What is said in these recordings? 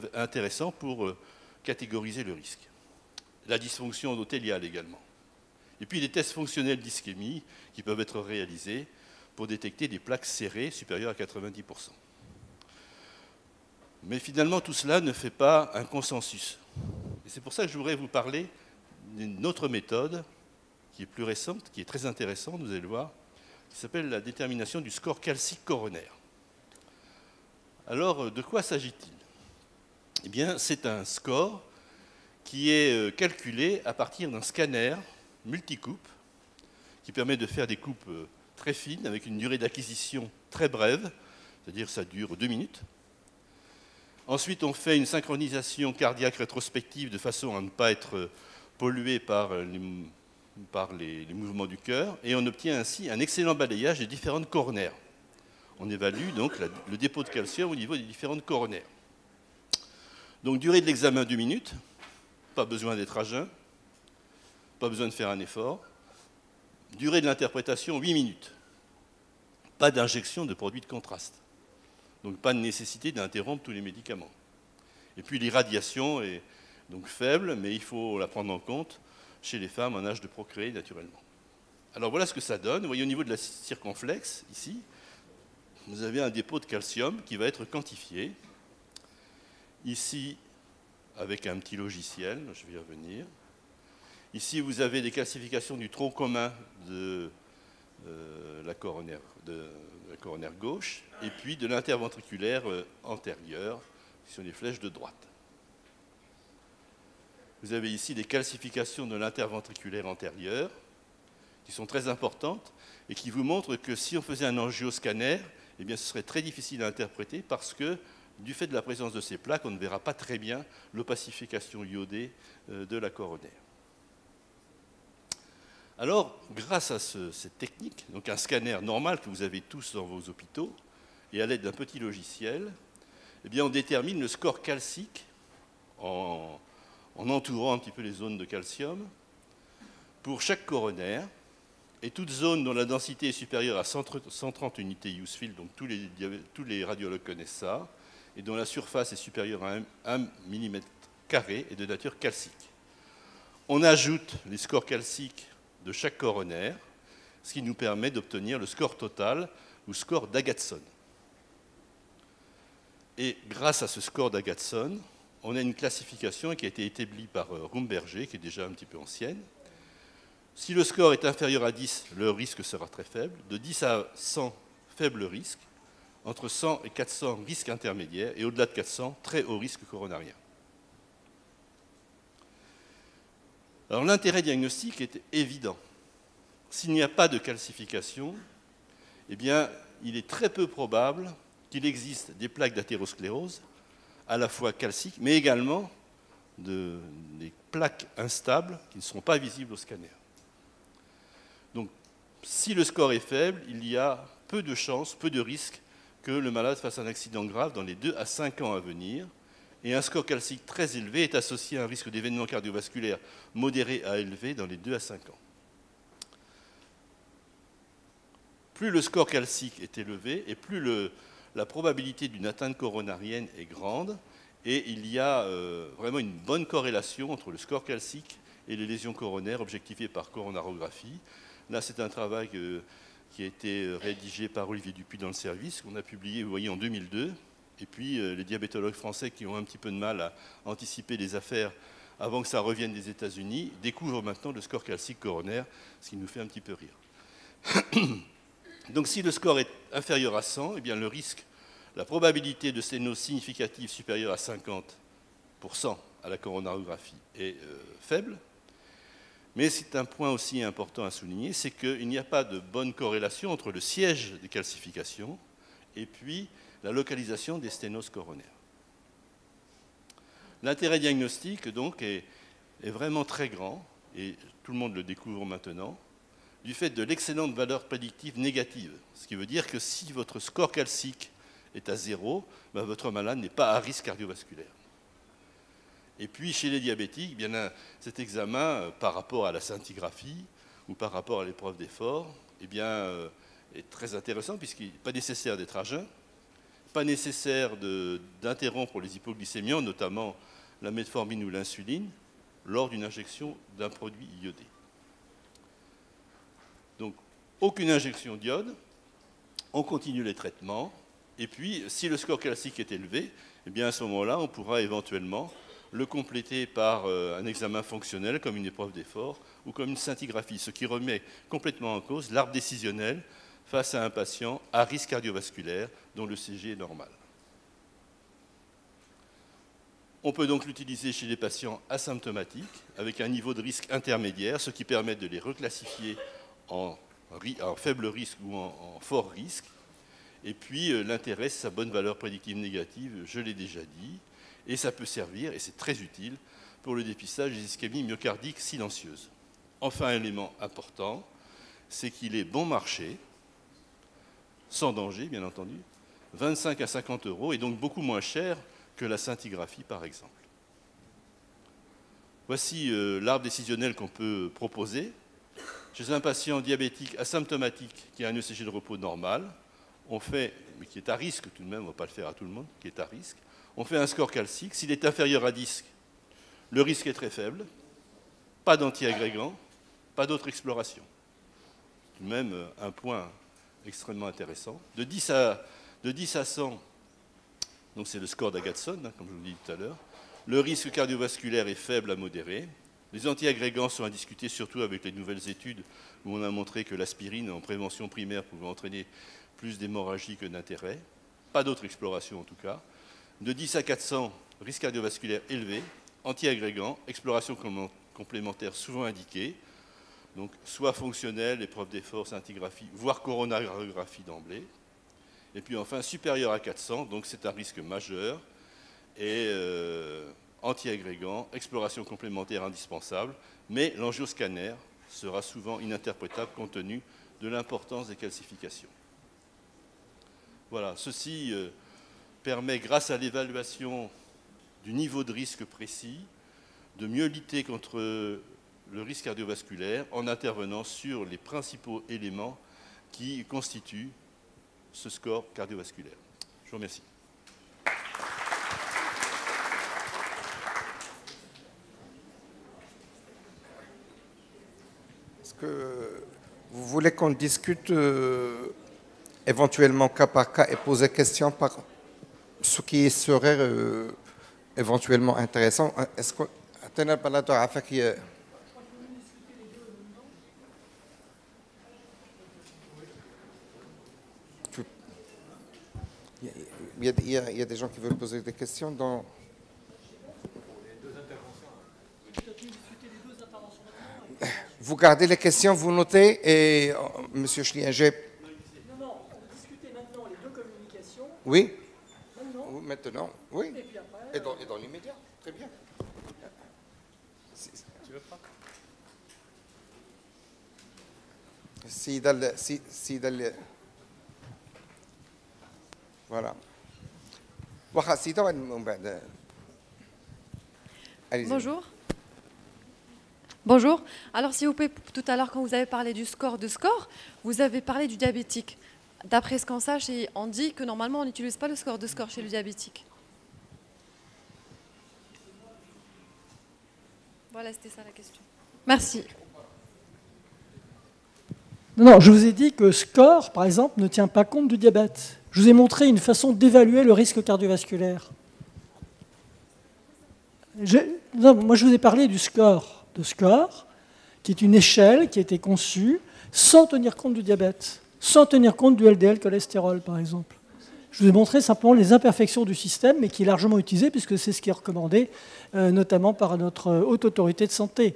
peuvent être intéressants pour catégoriser le risque. La dysfonction endothéliale également. Et puis des tests fonctionnels d'ischémie qui peuvent être réalisés pour détecter des plaques serrées supérieures à 90%. Mais finalement, tout cela ne fait pas un consensus. Et c'est pour ça que je voudrais vous parler d'une autre méthode qui est plus récente, qui est très intéressante, vous allez le voir, qui s'appelle la détermination du score calcique coronaire. Alors, de quoi s'agit-il? Eh bien, c'est un score qui est calculé à partir d'un scanner multicoupe qui permet de faire des coupes très fines avec une durée d'acquisition très brève, c'est-à-dire ça dure 2 minutes. Ensuite, on fait une synchronisation cardiaque rétrospective de façon à ne pas être pollué par les mouvements du cœur, et on obtient ainsi un excellent balayage des différentes coronaires. On évalue donc le dépôt de calcium au niveau des différentes coronaires. Donc durée de l'examen 2 minutes, pas besoin d'être à jeun, pas besoin de faire un effort. Durée de l'interprétation 8 minutes. Pas d'injection de produits de contraste. Donc pas de nécessité d'interrompre tous les médicaments. Et puis l'irradiation est donc faible, mais il faut la prendre en compte chez les femmes en âge de procréer naturellement. Alors voilà ce que ça donne. Vous voyez au niveau de la circonflexe, ici, vous avez un dépôt de calcium qui va être quantifié. Ici, avec un petit logiciel, je vais y revenir. Ici, vous avez des classifications du tronc commun de la coronaire gauche, et puis de l'interventriculaire antérieur, qui sont les flèches de droite. Vous avez ici des calcifications de l'interventriculaire antérieur, qui sont très importantes, et qui vous montrent que si on faisait un angioscanner, eh bien, ce serait très difficile à interpréter, parce que, du fait de la présence de ces plaques, on ne verra pas très bien l'opacification iodée de la coronaire. Alors, grâce à cette technique, donc un scanner normal que vous avez tous dans vos hôpitaux, et à l'aide d'un petit logiciel, eh bien, on détermine le score calcique en entourant un petit peu les zones de calcium pour chaque coronaire, et toute zone dont la densité est supérieure à 130 unités Hounsfield, donc tous les radiologues connaissent ça, et dont la surface est supérieure à 1 mm² est de nature calcique. On ajoute les scores calciques de chaque coronaire, ce qui nous permet d'obtenir le score total ou score d'Agatston. Et grâce à ce score d'Agatston, on a une classification qui a été établie par Rumberger, qui est déjà un petit peu ancienne. Si le score est inférieur à 10, le risque sera très faible. De 10 à 100, faible risque. Entre 100 et 400, risque intermédiaire. Et au-delà de 400, très haut risque coronarien. Alors l'intérêt diagnostique est évident. S'il n'y a pas de calcification, eh bien, il est très peu probable qu'il existe des plaques d'athérosclérose, à la fois calciques, mais également des plaques instables qui ne seront pas visibles au scanner. Donc, si le score est faible, il y a peu de chances, peu de risques que le malade fasse un accident grave dans les 2 à 5 ans à venir. Et un score calcique très élevé est associé à un risque d'événement cardiovasculaire modéré à élevé dans les 2 à 5 ans. Plus le score calcique est élevé, et plus la probabilité d'une atteinte coronarienne est grande, et il y a vraiment une bonne corrélation entre le score calcique et les lésions coronaires objectivées par coronarographie. Là, c'est un travail qui a été rédigé par Olivier Dupuis dans le service, qu'on a publié, vous voyez, en 2002. Et puis, les diabétologues français qui ont un petit peu de mal à anticiper les affaires avant que ça revienne des États-Unis découvrent maintenant le score calcique coronaire, ce qui nous fait un petit peu rire. Donc, si le score est inférieur à 100, eh bien, le risque, la probabilité de sténose significative supérieure à 50% à la coronarographie est faible. Mais c'est un point aussi important à souligner, c'est qu'il n'y a pas de bonne corrélation entre le siège des calcifications et puis la localisation des sténoses coronaires. L'intérêt diagnostique, donc, est vraiment très grand, et tout le monde le découvre maintenant, du fait de l'excellente valeur prédictive négative. Ce qui veut dire que si votre score calcique est à 0, ben votre malade n'est pas à risque cardiovasculaire. Et puis, chez les diabétiques, eh bien, cet examen, par rapport à la scintigraphie ou par rapport à l'épreuve d'effort, eh bien, est très intéressant puisqu'il n'est pas nécessaire d'être à jeun, pas nécessaire d'interrompre les hypoglycémiants, notamment la metformine ou l'insuline, lors d'une injection d'un produit iodé. Donc, aucune injection d'iode, on continue les traitements, et puis, si le score calcique est élevé, eh bien, à ce moment-là, on pourra éventuellement le compléter par un examen fonctionnel, comme une épreuve d'effort, ou comme une scintigraphie, ce qui remet complètement en cause l'arbre décisionnel face à un patient à risque cardiovasculaire dont le CG est normal. On peut donc l'utiliser chez les patients asymptomatiques, avec un niveau de risque intermédiaire, ce qui permet de les reclassifier en faible risque ou en fort risque. Et puis, l'intérêt, c'est sa bonne valeur prédictive négative, je l'ai déjà dit, et ça peut servir, et c'est très utile, pour le dépistage des ischémies myocardiques silencieuses. Enfin, un élément important, c'est qu'il est bon marché, sans danger, bien entendu, 25 à 50 €, et donc beaucoup moins cher que la scintigraphie, par exemple. Voici l'arbre décisionnel qu'on peut proposer. Chez un patient diabétique asymptomatique qui a un ECG de repos normal, on fait, mais qui est à risque tout de même, on ne va pas le faire à tout le monde, qui est à risque, on fait un score calcique. S'il est inférieur à 10, le risque est très faible, pas d'antiagrégant, pas d'autre exploration. Tout de même un point extrêmement intéressant. De 10 à 100, donc c'est le score d'Agatston, hein, comme je vous l'ai dit tout à l'heure, le risque cardiovasculaire est faible à modéré. Les antiagrégants sont à discuter, surtout avec les nouvelles études où on a montré que l'aspirine en prévention primaire pouvait entraîner plus d'hémorragie que d'intérêt. Pas d'autre exploration en tout cas. De 10 à 400, risque cardiovasculaire élevé, antiagrégants, exploration complémentaire souvent indiquée, donc soit fonctionnelle, épreuve d'effort, scintigraphie, voire coronarographie d'emblée. Et puis enfin, supérieur à 400, donc c'est un risque majeur, et anti-agrégant, exploration complémentaire indispensable, mais l'angioscanner sera souvent ininterprétable compte tenu de l'importance des calcifications. Voilà, ceci permet, grâce à l'évaluation du niveau de risque précis, de mieux lutter contre le risque cardiovasculaire en intervenant sur les principaux éléments qui constituent ce score cardiovasculaire. Je vous remercie. Est-ce que vous voulez qu'on discute éventuellement cas par cas et poser question par ce qui serait éventuellement intéressant? Est-ce que il y a des gens qui veulent poser des questions dans... Vous gardez les questions, vous notez, et Monsieur Schlienger... Non, on va discuter maintenant les deux communications. Oui. Maintenant. Oui, maintenant, oui. Et puis après... Et dans l'immédiat, très bien. Tu veux pas ? Voilà. Bonjour. Bonjour. Alors, s'il vous plaît, tout à l'heure, quand vous avez parlé du score, vous avez parlé du diabétique. D'après ce qu'on sache, on dit que normalement, on n'utilise pas le score chez le diabétique. Voilà, c'était ça la question. Merci. Non, je vous ai dit que score, par exemple, ne tient pas compte du diabète. Je vous ai montré une façon d'évaluer le risque cardiovasculaire. Moi, je vous ai parlé du score, qui est une échelle qui a été conçue sans tenir compte du diabète, sans tenir compte du LDL cholestérol, par exemple. Je vous ai montré simplement les imperfections du système, mais qui est largement utilisé, puisque c'est ce qui est recommandé, notamment par notre haute autorité de santé.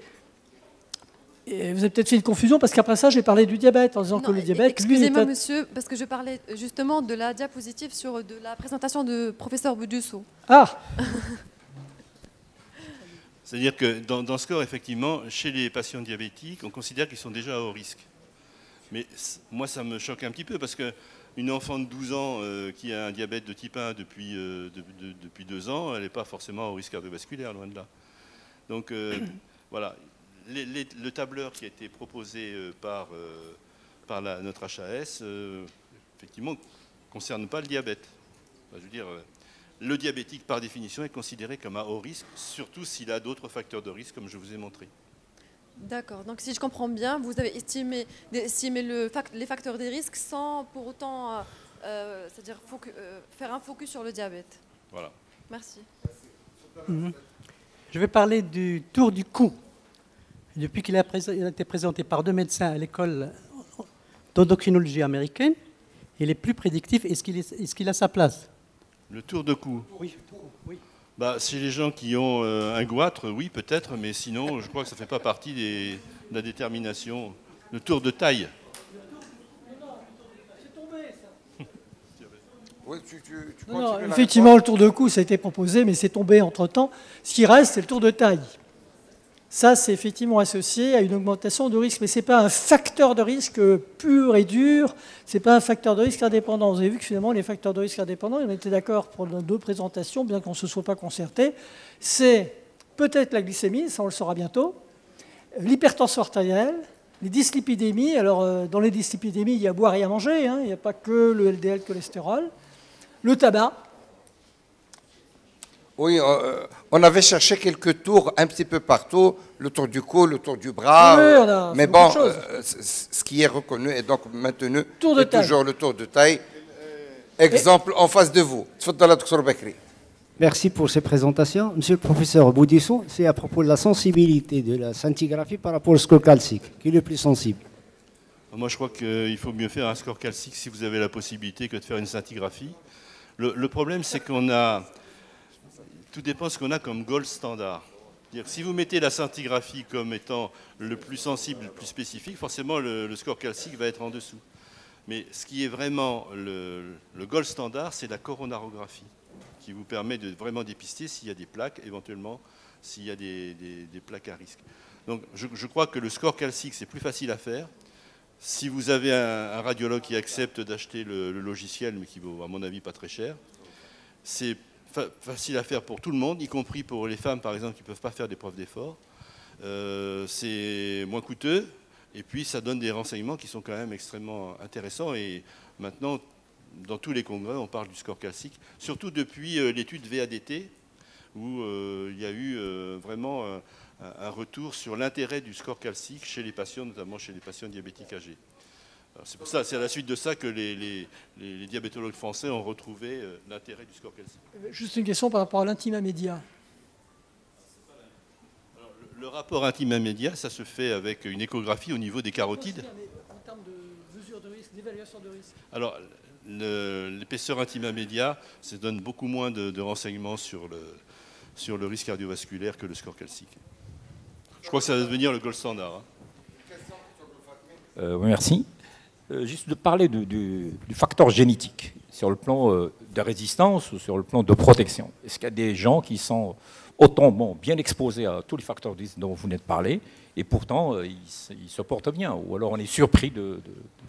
Et vous avez peut-être fait une confusion, parce qu'après ça, j'ai parlé du diabète, en disant que le diabète... Excusez-moi, monsieur, parce que je parlais justement de la diapositive de la présentation de professeur Boudusseau. Ah. C'est-à-dire que dans ce score, effectivement, chez les patients diabétiques, on considère qu'ils sont déjà à haut risque. Mais moi, ça me choque un petit peu, parce qu'une enfant de 12 ans qui a un diabète de type 1 depuis 2 ans, elle n'est pas forcément à haut risque cardiovasculaire, loin de là. Donc, voilà. Le tableur qui a été proposé par notre HAS, effectivement, ne concerne pas le diabète. Je veux dire, le diabétique, par définition, est considéré comme à haut risque, surtout s'il a d'autres facteurs de risque, comme je vous ai montré. D'accord. Donc, si je comprends bien, vous avez estimé les facteurs des risques sans pour autant c'est-à-dire faire un focus sur le diabète. Voilà. Merci. Je vais parler du tour du cou. Depuis qu'il a été présenté par 2 médecins à l'école d'endocrinologie américaine, il est plus prédictif. Est-ce qu'il a sa place? Le tour de cou. Oui. Chez les gens qui ont un goitre, oui, peut-être, mais sinon, je crois que ça ne fait pas partie de la détermination. Le tour de taille. Oui, Non, effectivement, le tour de cou, ça a été proposé, mais c'est tombé entre-temps. Ce qui reste, c'est le tour de taille. Ça, c'est effectivement associé à une augmentation de risque, mais ce n'est pas un facteur de risque pur et dur, ce n'est pas un facteur de risque indépendant. Vous avez vu que finalement, les facteurs de risque indépendants, on était d'accord pour nos 2 présentations, bien qu'on ne se soit pas concerté, c'est peut-être la glycémie, ça on le saura bientôt, l'hypertension artérielle, les dyslipidémies. Alors, dans les dyslipidémies, il y a à boire et à manger, il n'y a pas que le LDL cholestérol, le tabac. Oui, on avait cherché quelques tours un petit peu partout, le tour du cou, le tour du bras, Oui, mais bon, ce qui est reconnu et donc maintenu est toujours le tour de taille. Exemple en face de vous. Dr Bakri. Merci pour ces présentations. Monsieur le professeur Boudisson, c'est à propos de la sensibilité de la scintigraphie par rapport au score calcique, qui est le plus sensible. Moi, je crois qu'il faut mieux faire un score calcique si vous avez la possibilité que de faire une scintigraphie. Le problème, c'est qu'on a... Tout dépend de ce qu'on a comme gold standard. Si vous mettez la scintigraphie comme étant le plus sensible, le plus spécifique, forcément le score calcique va être en dessous. Mais ce qui est vraiment le gold standard, c'est la coronarographie, qui vous permet de vraiment dépister s'il y a des plaques, éventuellement s'il y a des plaques à risque. Donc je crois que le score calcique, c'est plus facile à faire. Si vous avez un radiologue qui accepte d'acheter le logiciel, mais qui vaut à mon avis pas très cher, c'est facile à faire pour tout le monde, y compris pour les femmes, par exemple, qui ne peuvent pas faire des preuves d'effort. C'est moins coûteux, et puis ça donne des renseignements qui sont quand même extrêmement intéressants. Et maintenant, dans tous les congrès, on parle du score calcique, surtout depuis l'étude VADT, où il y a eu vraiment un retour sur l'intérêt du score calcique chez les patients, notamment chez les patients diabétiques âgés. C'est pour ça, c'est à la suite de ça que les diabétologues français ont retrouvé l'intérêt du score calcique. Juste une question par rapport à l'intima média. Le rapport intima média, ça se fait avec une échographie au niveau des carotides. En termes de mesure de risque, d'évaluation de risque. Alors, l'épaisseur intima média, ça donne beaucoup moins de renseignements sur le risque cardiovasculaire que le score calcique. Je crois que ça va devenir le gold standard. Oui, merci. Juste de parler du facteur génétique sur le plan de résistance ou sur le plan de protection. Est-ce qu'il y a des gens qui sont autant bien exposés à tous les facteurs dont vous venez de parler et pourtant ils se portent bien, ou alors on est surpris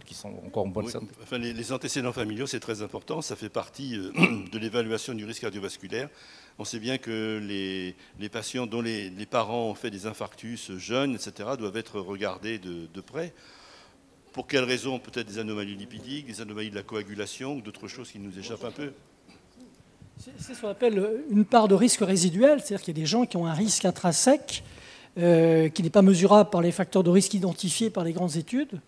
qu'ils sont encore en bonne santé? Enfin, les antécédents familiaux, c'est très important, ça fait partie de l'évaluation du risque cardiovasculaire. On sait bien que les patients dont les parents ont fait des infarctus jeunes, etc., doivent être regardés de près. Pour quelles raisons? Peut-être des anomalies lipidiques, des anomalies de la coagulation ou d'autres choses qui nous échappent un peu. C'est ce qu'on appelle une part de risque résiduel, c'est-à-dire qu'il y a des gens qui ont un risque intrinsèque qui n'est pas mesurable par les facteurs de risque identifiés par les grandes études.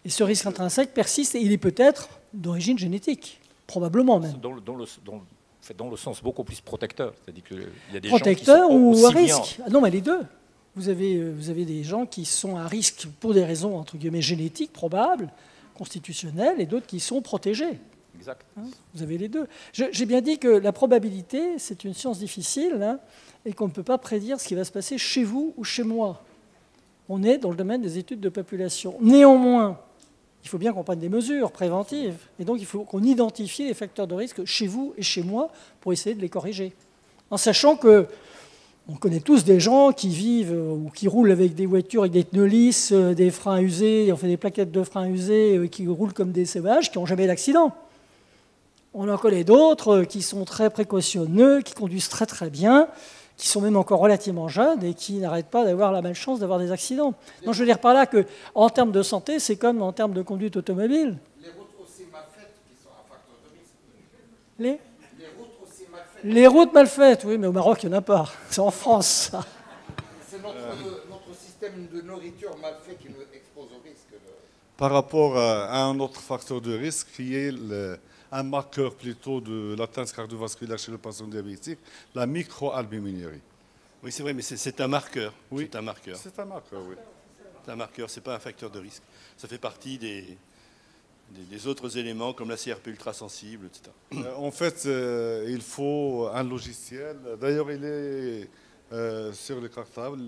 Et ce risque intrinsèque persiste et il est peut-être d'origine génétique, probablement même. Dans le sens beaucoup plus protecteur. C'est-à-dire qu'il y a des protecteur gens qui sont ou à aussi risque bien... Non, mais les deux. Vous avez des gens qui sont à risque pour des raisons, entre guillemets, génétiques, probables, constitutionnelles, et d'autres qui sont protégés. Exact. Vous avez les deux. J'ai bien dit que la probabilité, c'est une science difficile, et qu'on ne peut pas prédire ce qui va se passer chez vous ou chez moi. On est dans le domaine des études de population. Néanmoins, il faut bien qu'on prenne des mesures préventives, et donc il faut qu'on identifie les facteurs de risque chez vous et chez moi pour essayer de les corriger. En sachant que on connaît tous des gens qui vivent ou qui roulent avec des voitures avec des pneus lisses, des freins usés, on fait des plaquettes de freins usés, qui roulent comme des sauvages, qui n'ont jamais d'accident. On en connaît d'autres qui sont très précautionneux, qui conduisent très très bien, qui sont même encore relativement jeunes et qui n'arrêtent pas d'avoir la malchance d'avoir des accidents. Donc je veux dire par là qu'en termes de santé, c'est comme en termes de conduite automobile. Les routes aussi mal faites qui sont un facteur de risque. Les routes mal faites, oui, mais au Maroc, il n'y en a pas. C'est en France, ça. C'est notre système de nourriture mal fait qui nous expose au risque. Par rapport à un autre facteur de risque qui est un marqueur plutôt de l'atteinte cardiovasculaire chez le patient diabétique, la microalbuminurie. Oui, c'est vrai, mais c'est un marqueur. Oui. C'est un marqueur. C'est un marqueur, oui. C'est un marqueur, ce n'est pas un facteur de risque. Ça fait partie des autres éléments comme la CRP ultrasensible, etc. En fait, il faut un logiciel. D'ailleurs, il est sur le cartable,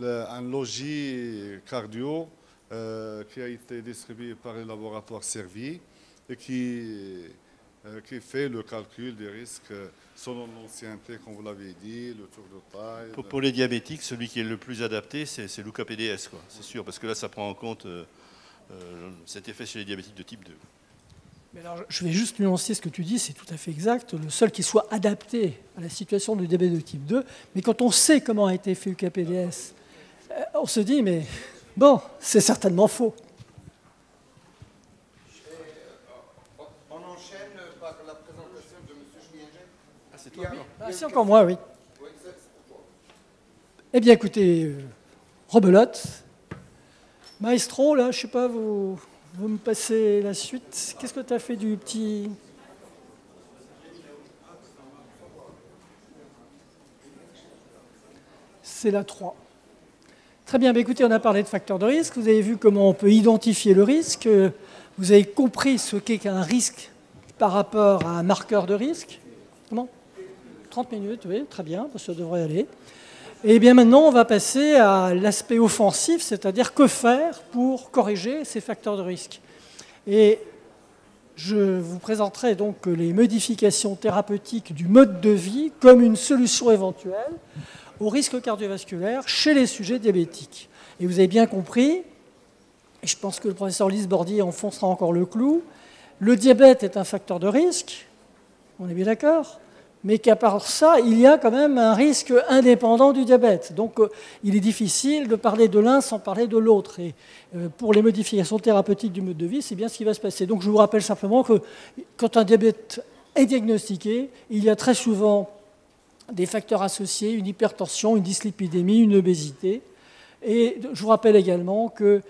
un logis cardio qui a été distribué par le laboratoire Servier et qui fait le calcul des risques selon l'ancienneté, comme vous l'avez dit, le tour de taille. Pour les diabétiques, celui qui est le plus adapté, c'est l'UKPDS, quoi. C'est sûr, parce que là, ça prend en compte cet effet chez les diabétiques de type 2. Mais alors, je vais juste nuancer ce que tu dis, c'est tout à fait exact. Le seul qui soit adapté à la situation du diabète de type 2, mais quand on sait comment a été fait UKPDS, on se dit, mais bon, c'est certainement faux. On enchaîne par la présentation de M. Schmienger. Ah, c'est toi, non ? Ah, c'est encore moi, oui. Oui, c'est pour toi. Eh bien, écoutez, rebelote. Maestro, là, je ne sais pas, vous me passez la suite. Qu'est-ce que tu as fait du petit... C'est la 3. Très bien, écoutez, on a parlé de facteurs de risque. Vous avez vu comment on peut identifier le risque. Vous avez compris ce qu'est qu'un risque par rapport à un marqueur de risque. Comment ? 30 minutes, oui, très bien, ça devrait aller. Et bien maintenant, on va passer à l'aspect offensif, c'est-à-dire que faire pour corriger ces facteurs de risque. Et je vous présenterai donc les modifications thérapeutiques du mode de vie comme une solution éventuelle au risque cardiovasculaire chez les sujets diabétiques. Et vous avez bien compris, et je pense que le professeur Lise Bordier enfoncera encore le clou, le diabète est un facteur de risque, on est bien d'accord ? Mais qu'à part ça, il y a quand même un risque indépendant du diabète. Donc il est difficile de parler de l'un sans parler de l'autre. Et pour les modifications thérapeutiques du mode de vie, c'est bien ce qui va se passer. Donc je vous rappelle simplement que quand un diabète est diagnostiqué, il y a très souvent des facteurs associés, une hypertension, une dyslipidémie, une obésité. Et je vous rappelle également que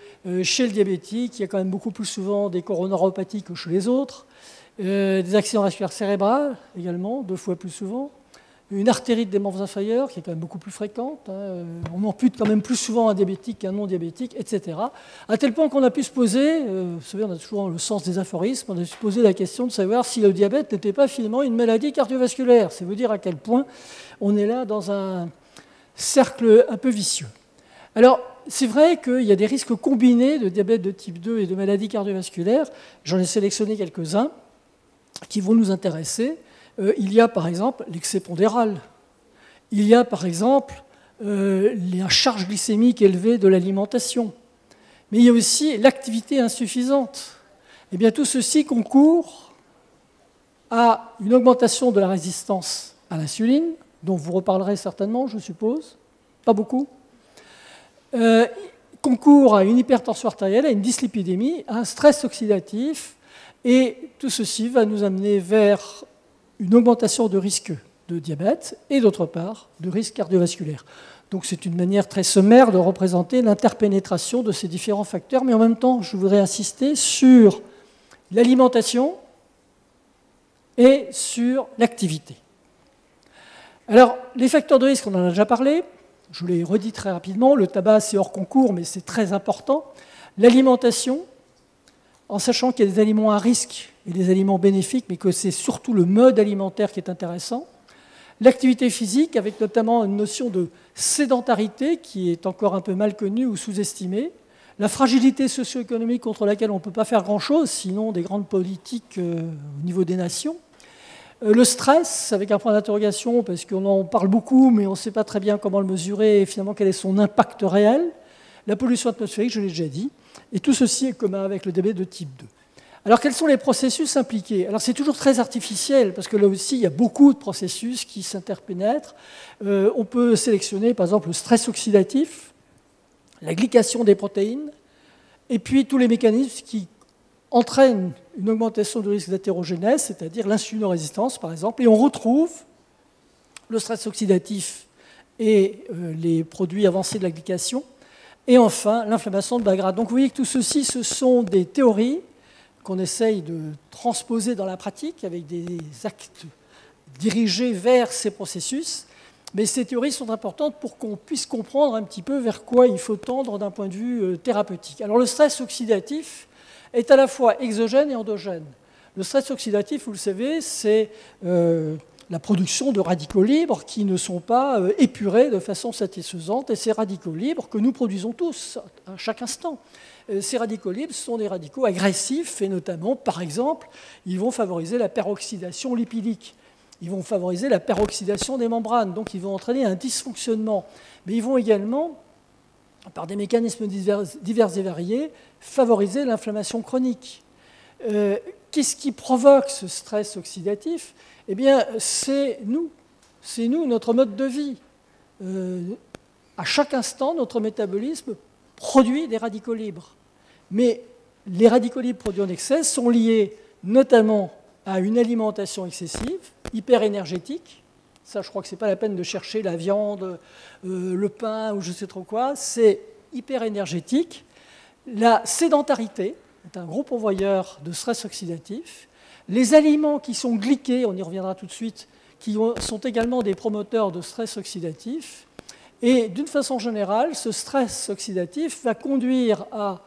chez le diabétique, il y a quand même beaucoup plus souvent des coronaropathies que chez les autres. Des accidents vasculaires cérébrales également, 2 fois plus souvent. Une artérite des membres inférieurs qui est quand même beaucoup plus fréquente. On ampute quand même plus souvent un diabétique qu'un non-diabétique, etc. À tel point qu'on a pu se poser, vous savez, on a toujours le sens des aphorismes, on a pu se poser la question de savoir si le diabète n'était pas finalement une maladie cardiovasculaire. C'est vous dire à quel point on est là dans un cercle un peu vicieux. Alors, c'est vrai qu'il y a des risques combinés de diabète de type 2 et de maladies cardiovasculaires. J'en ai sélectionné quelques-uns qui vont nous intéresser. Il y a par exemple l'excès pondéral. Il y a par exemple la charge glycémique élevée de l'alimentation. Mais il y a aussi l'activité insuffisante. Eh bien, tout ceci concourt à une augmentation de la résistance à l'insuline, dont vous reparlerez certainement, je suppose. Pas beaucoup. Concourt à une hypertension artérielle, à une dyslipidémie, à un stress oxydatif. Et tout ceci va nous amener vers une augmentation de risque de diabète et d'autre part de risque cardiovasculaire. Donc c'est une manière très sommaire de représenter l'interpénétration de ces différents facteurs, mais en même temps je voudrais insister sur l'alimentation et sur l'activité. Alors les facteurs de risque, on en a déjà parlé, je vous l'ai redit très rapidement, le tabac c'est hors concours mais c'est très important. L'alimentation, en sachant qu'il y a des aliments à risque et des aliments bénéfiques, mais que c'est surtout le mode alimentaire qui est intéressant. L'activité physique, avec notamment une notion de sédentarité qui est encore un peu mal connue ou sous-estimée. La fragilité socio-économique contre laquelle on ne peut pas faire grand-chose, sinon des grandes politiques au niveau des nations. Le stress, avec un point d'interrogation, parce qu'on en parle beaucoup, mais on ne sait pas très bien comment le mesurer et finalement quel est son impact réel. La pollution atmosphérique, je l'ai déjà dit. Et tout ceci est commun avec le diabète de type 2. Alors, quels sont les processus impliqués? Alors, c'est toujours très artificiel, parce que là aussi, il y a beaucoup de processus qui s'interpénètrent. On peut sélectionner, par exemple, le stress oxydatif, la glycation des protéines, et puis tous les mécanismes qui entraîne une augmentation du risque d'hétérogénèse, c'est-à-dire l'insulinorésistance par exemple, et on retrouve le stress oxydatif et les produits avancés de la glycation, et enfin l'inflammation de bas grade. Donc vous voyez que tout ceci, ce sont des théories qu'on essaye de transposer dans la pratique avec des actes dirigés vers ces processus, mais ces théories sont importantes pour qu'on puisse comprendre un petit peu vers quoi il faut tendre d'un point de vue thérapeutique. Alors le stress oxydatif est à la fois exogène et endogène. Le stress oxydatif, vous le savez, c'est la production de radicaux libres qui ne sont pas épurés de façon satisfaisante, et ces radicaux libres que nous produisons tous à chaque instant. Ces radicaux libres sont des radicaux agressifs, et notamment, par exemple, ils vont favoriser la peroxydation lipidique. Ils vont favoriser la peroxydation des membranes, donc ils vont entraîner un dysfonctionnement. Mais ils vont également, par des mécanismes divers et variés, favoriser l'inflammation chronique. Qu'est-ce qui provoque ce stress oxydatif? Eh bien, c'est nous, notre mode de vie. À chaque instant, notre métabolisme produit des radicaux libres. Mais les radicaux libres produits en excès sont liés notamment à une alimentation excessive, hyper-énergétique. Ça, je crois que ce n'est pas la peine de chercher la viande, le pain ou je ne sais trop quoi. C'est hyper-énergétique. La sédentarité est un gros pourvoyeur de stress oxydatif. Les aliments qui sont glyqués, on y reviendra tout de suite, qui sont également des promoteurs de stress oxydatif. Et d'une façon générale, ce stress oxydatif va conduire à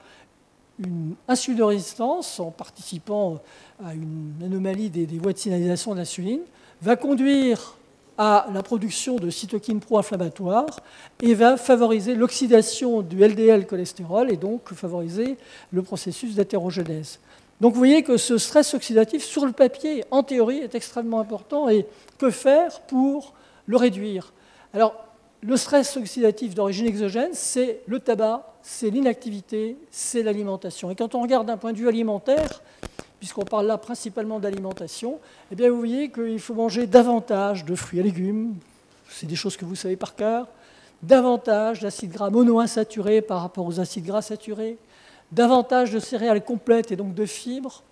une insulinorésistance en participant à une anomalie des voies de signalisation de l'insuline, va conduire à la production de cytokines pro-inflammatoires et va favoriser l'oxydation du LDL cholestérol et donc favoriser le processus d'hétérogénèse. Donc vous voyez que ce stress oxydatif, sur le papier, en théorie, est extrêmement important. Et que faire pour le réduire? Alors, le stress oxydatif d'origine exogène, c'est le tabac, c'est l'inactivité, c'est l'alimentation. Et quand on regarde d'un point de vue alimentaire, puisqu'on parle là principalement d'alimentation, eh bien vous voyez qu'il faut manger davantage de fruits et légumes, c'est des choses que vous savez par cœur, davantage d'acides gras monoinsaturés par rapport aux acides gras saturés, davantage de céréales complètes et donc de fibres,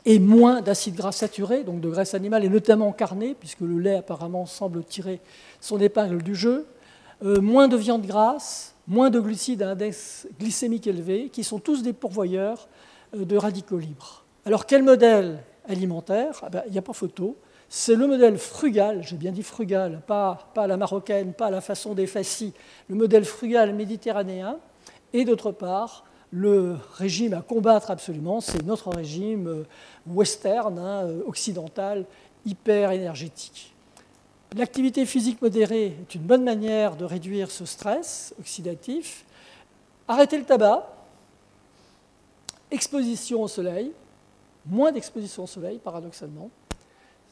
et moins d'acides gras saturés, donc de graisse animale, et notamment carnée, puisque le lait apparemment semble tirer son épingle du jeu, moins de viande grasse, moins de glucides à index glycémique élevé, qui sont tous des pourvoyeurs de radicaux libres. Alors quel modèle alimentaire? Il n'y a pas photo. C'est le modèle frugal, j'ai bien dit frugal, pas à la marocaine, pas à la façon des fascis, le modèle frugal méditerranéen, et d'autre part, le régime à combattre absolument, c'est notre régime western, occidental, hyper énergétique. L'activité physique modérée est une bonne manière de réduire ce stress oxydatif. Arrêter le tabac, exposition au soleil, moins d'exposition au soleil, paradoxalement,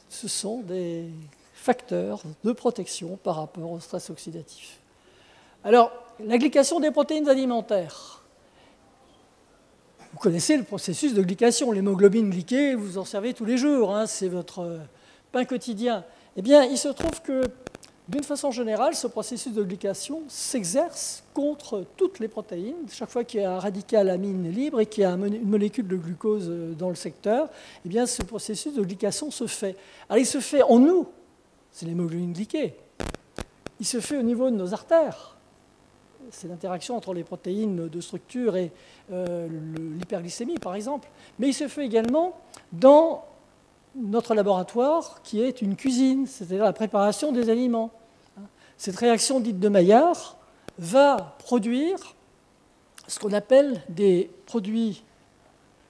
ce sont des facteurs de protection par rapport au stress oxydatif. Alors, la glycation des protéines alimentaires. Vous connaissez le processus de glycation, l'hémoglobine glyquée, vous en servez tous les jours, c'est votre pain quotidien. Eh bien, il se trouve que, d'une façon générale, ce processus de glycation s'exerce contre toutes les protéines. Chaque fois qu'il y a un radical amine libre et qu'il y a une molécule de glucose dans le secteur, eh bien, ce processus de glycation se fait. Alors, il se fait en nous, c'est l'hémoglobine glyquée. Il se fait au niveau de nos artères. C'est l'interaction entre les protéines de structure et l'hyperglycémie, par exemple. Mais il se fait également dans notre laboratoire, qui est une cuisine, c'est-à-dire la préparation des aliments. Cette réaction dite de Maillard va produire ce qu'on appelle des produits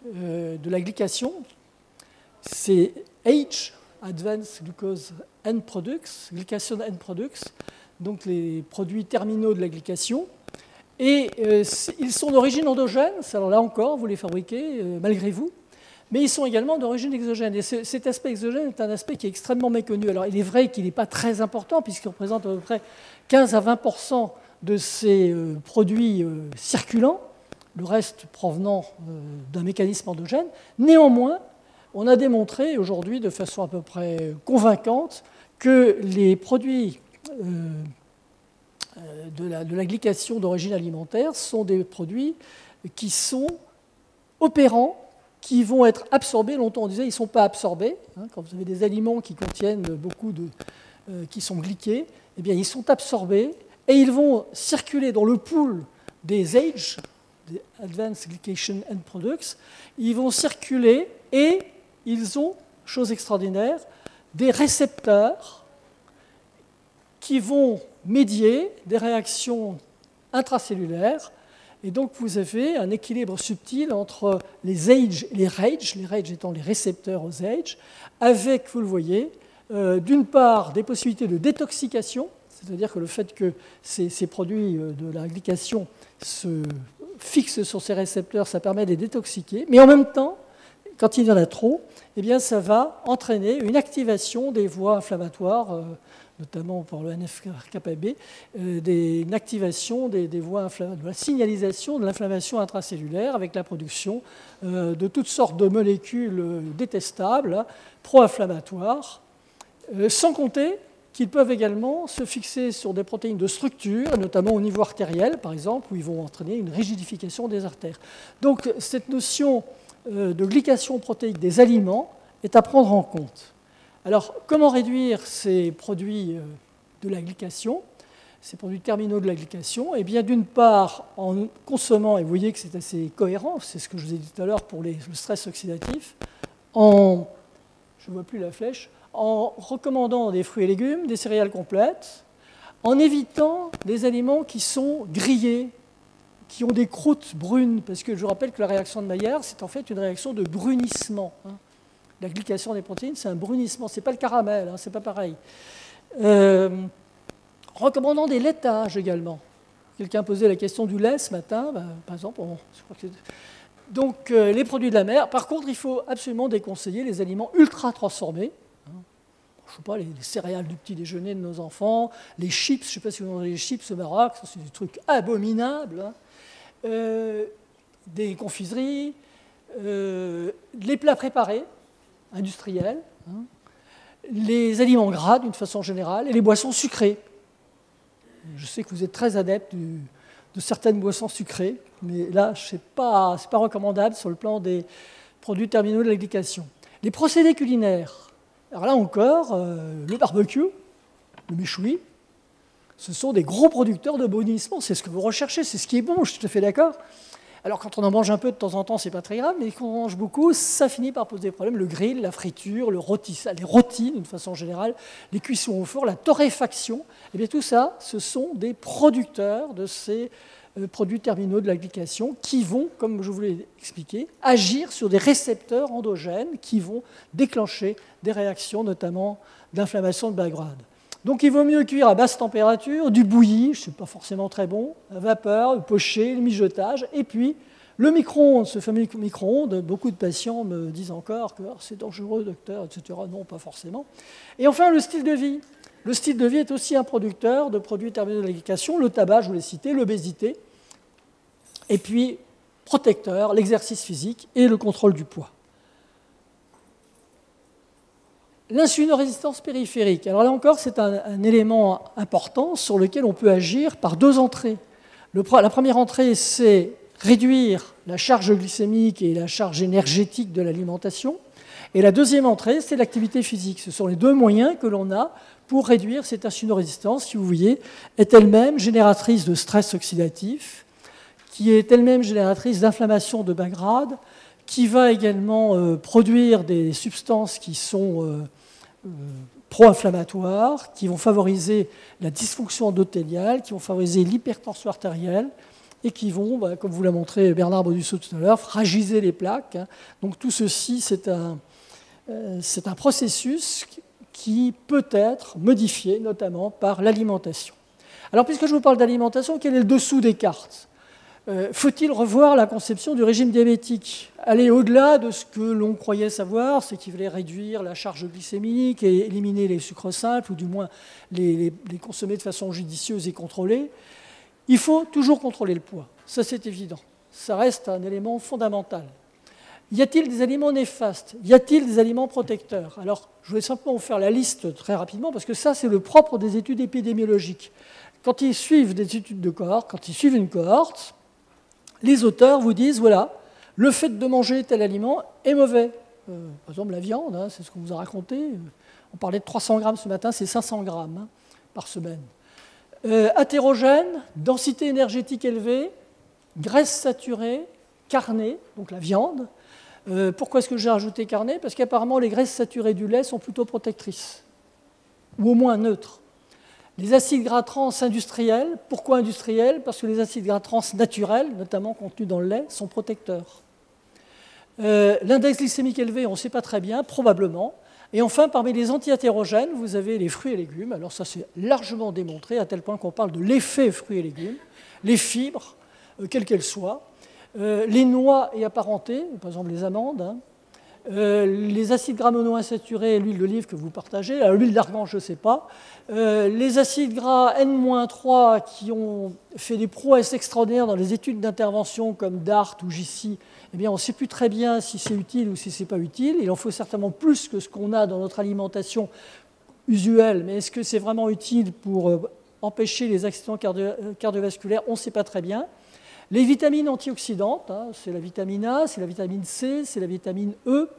de la glycation. C'est H, Advanced Glucose End Products, Glycation End Products, donc les produits terminaux de la glycation. Et ils sont d'origine endogène, alors là encore, vous les fabriquez malgré vous, mais ils sont également d'origine exogène. Et cet aspect exogène est un aspect qui est extrêmement méconnu. Alors il est vrai qu'il n'est pas très important, puisqu'il représente à peu près 15 à 20% de ces produits circulants, le reste provenant d'un mécanisme endogène. Néanmoins, on a démontré aujourd'hui de façon à peu près convaincante que les produits de la glycation d'origine alimentaire sont des produits qui sont opérants qui vont être absorbés. Longtemps on disait ils ne sont pas absorbés. Quand vous avez des aliments qui contiennent beaucoup qui sont glyqués, eh bien ils sont absorbés et ils vont circuler dans le pool des AGE, des Advanced Glycation End Products. Ils vont circuler et ils ont, chose extraordinaire, des récepteurs qui vont médier des réactions intracellulaires. Et donc, vous avez un équilibre subtil entre les AGE et les RAGE étant les récepteurs aux AGE, avec, vous le voyez, d'une part, des possibilités de détoxication, c'est-à-dire que le fait que ces produits de la glycation se fixent sur ces récepteurs, ça permet de les détoxiquer, mais en même temps, quand il y en a trop, eh bien, ça va entraîner une activation des voies inflammatoires, notamment pour le NF-κB, une activation des voies de la signalisation de l'inflammation intracellulaire avec la production de toutes sortes de molécules détestables, pro-inflammatoires, sans compter qu'ils peuvent également se fixer sur des protéines de structure, notamment au niveau artériel, par exemple, où ils vont entraîner une rigidification des artères. Donc, cette notion de glycation protéique des aliments est à prendre en compte. Alors, comment réduire ces produits de la glycation, ces produits terminaux de la glycation? Eh bien, d'une part, en consommant, et vous voyez que c'est assez cohérent, c'est ce que je vous ai dit tout à l'heure pour le stress oxydatif, je ne vois plus la flèche, en recommandant des fruits et légumes, des céréales complètes, en évitant des aliments qui sont grillés, qui ont des croûtes brunes, parce que je vous rappelle que la réaction de Maillard, c'est en fait une réaction de brunissement. La glycation des protéines, c'est un brunissement, ce n'est pas le caramel, ce n'est pas pareil. Recommandant des laitages également. Quelqu'un posait la question du lait ce matin, par exemple. Je crois que donc, les produits de la mer. Par contre, il faut absolument déconseiller les aliments ultra transformés. Je ne sais pas, les céréales du petit déjeuner de nos enfants, les chips, je ne sais pas si vous avez les chips au Maroc, c'est des trucs abominables. Des confiseries, les plats préparés, industriels, les aliments gras d'une façon générale, et les boissons sucrées. Je sais que vous êtes très adepte de certaines boissons sucrées, mais là, ce n'est pas recommandable sur le plan des produits terminaux de la glycation. Les procédés culinaires. Alors là encore, le barbecue, le méchoui, ce sont des gros producteurs de brunissement. C'est ce que vous recherchez, c'est ce qui est bon, je suis tout à fait d'accord. Alors quand on en mange un peu de temps en temps, c'est pas très grave, mais quand on mange beaucoup, ça finit par poser des problèmes. Le grill, la friture, le rôtissage, les rôtis d'une façon générale, les cuissons au four, la torréfaction, eh bien tout ça, ce sont des producteurs de ces produits terminaux de la glycation qui vont, comme je vous l'ai expliqué, agir sur des récepteurs endogènes qui vont déclencher des réactions, notamment d'inflammation de bas grade. Donc il vaut mieux cuire à basse température, du bouilli, ce n'est pas forcément très bon, la vapeur, le poché, le mijotage, et puis le micro-ondes, ce fameux micro-ondes, beaucoup de patients me disent encore que c'est dangereux, docteur, etc. Non, pas forcément. Et enfin, le style de vie. Le style de vie est aussi un producteur de produits terminaux de la glycation, le tabac, je vous l'ai cité, l'obésité, et puis protecteur, l'exercice physique et le contrôle du poids. L'insulinorésistance périphérique. Alors là encore, c'est un élément important sur lequel on peut agir par deux entrées. La première entrée, c'est réduire la charge glycémique et la charge énergétique de l'alimentation. Et la deuxième entrée, c'est l'activité physique. Ce sont les deux moyens que l'on a pour réduire cette insulinorésistance, qui, vous voyez, est elle-même génératrice de stress oxydatif, qui est elle-même génératrice d'inflammation de bas grade, qui va également produire des substances qui sont pro-inflammatoires, qui vont favoriser la dysfonction endothéliale, qui vont favoriser l'hypertension artérielle et qui vont, comme vous l'a montré Bernard Baudusseau tout à l'heure, fragiser les plaques. Donc tout ceci, c'est un processus qui peut être modifié, notamment par l'alimentation. Alors, puisque je vous parle d'alimentation, quel est le dessous des cartes ? Faut-il revoir la conception du régime diabétique? Aller au-delà de ce que l'on croyait savoir, c'est qu'il fallait réduire la charge glycémique et éliminer les sucres simples, ou du moins les consommer de façon judicieuse et contrôlée. Il faut toujours contrôler le poids, ça c'est évident. Ça reste un élément fondamental. Y a-t-il des aliments néfastes? Y a-t-il des aliments protecteurs? Alors, je vais simplement vous faire la liste très rapidement, parce que ça, c'est le propre des études épidémiologiques. Quand ils suivent des études de cohorte, quand ils suivent une cohorte, les auteurs vous disent, voilà, le fait de manger tel aliment est mauvais. Par exemple, la viande, hein, c'est ce qu'on vous a raconté. On parlait de 300 grammes ce matin, c'est 500 grammes hein, par semaine. Athérogène, densité énergétique élevée, graisse saturée, carnée, donc la viande. Pourquoi est-ce que j'ai rajouté carnée? Parce qu'apparemment, les graisses saturées du lait sont plutôt protectrices, ou au moins neutres. Les acides gras trans industriels, pourquoi industriels? Parce que les acides gras trans naturels, notamment contenus dans le lait, sont protecteurs. L'index glycémique élevé, on ne sait pas très bien, probablement. Et enfin, parmi les anti-athérogènes, vous avez les fruits et légumes. Alors ça, c'est largement démontré, à tel point qu'on parle de l'effet fruits et légumes. Les fibres, quelles qu'elles soient. Les noix et apparentés, par exemple les amandes. Hein. Les acides gras monoinsaturés et l'huile d'olive que vous partagez. L'huile d'argan, je ne sais pas. Les acides gras N-3 qui ont fait des prouesses extraordinaires dans les études d'intervention comme DART ou JCI, eh bien, on ne sait plus très bien si c'est utile ou si ce n'est pas utile. Il en faut certainement plus que ce qu'on a dans notre alimentation usuelle. Mais est-ce que c'est vraiment utile pour empêcher les accidents cardiovasculaires? On ne sait pas très bien. Les vitamines antioxydantes, hein, c'est la vitamine A, c'est la vitamine C, c'est la vitamine E.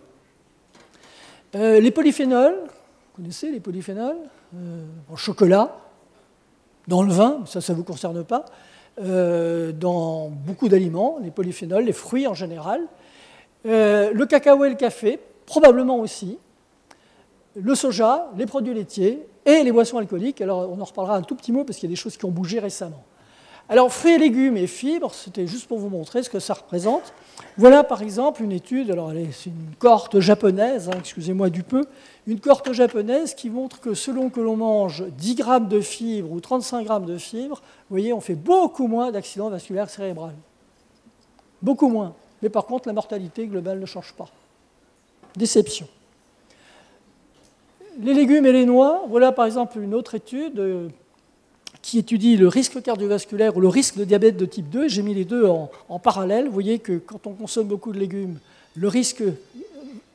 Les polyphénols, vous connaissez les polyphénols? Dans le chocolat, dans le vin, ça ne vous concerne pas, dans beaucoup d'aliments, les polyphénols, les fruits en général. Le cacao et le café, probablement aussi. Le soja, les produits laitiers et les boissons alcooliques. Alors on en reparlera un tout petit mot parce qu'il y a des choses qui ont bougé récemment. Alors, fruits et légumes et fibres, c'était juste pour vous montrer ce que ça représente. Voilà, par exemple, une étude, alors c'est une cohorte japonaise, hein, excusez-moi du peu, une cohorte japonaise qui montre que selon que l'on mange 10 grammes de fibres ou 35 grammes de fibres, vous voyez, on fait beaucoup moins d'accidents vasculaires cérébraux. Beaucoup moins. Mais par contre, la mortalité globale ne change pas. Déception. Les légumes et les noix, voilà par exemple une autre étude qui étudie le risque cardiovasculaire ou le risque de diabète de type 2. J'ai mis les deux en parallèle. Vous voyez que quand on consomme beaucoup de légumes, le risque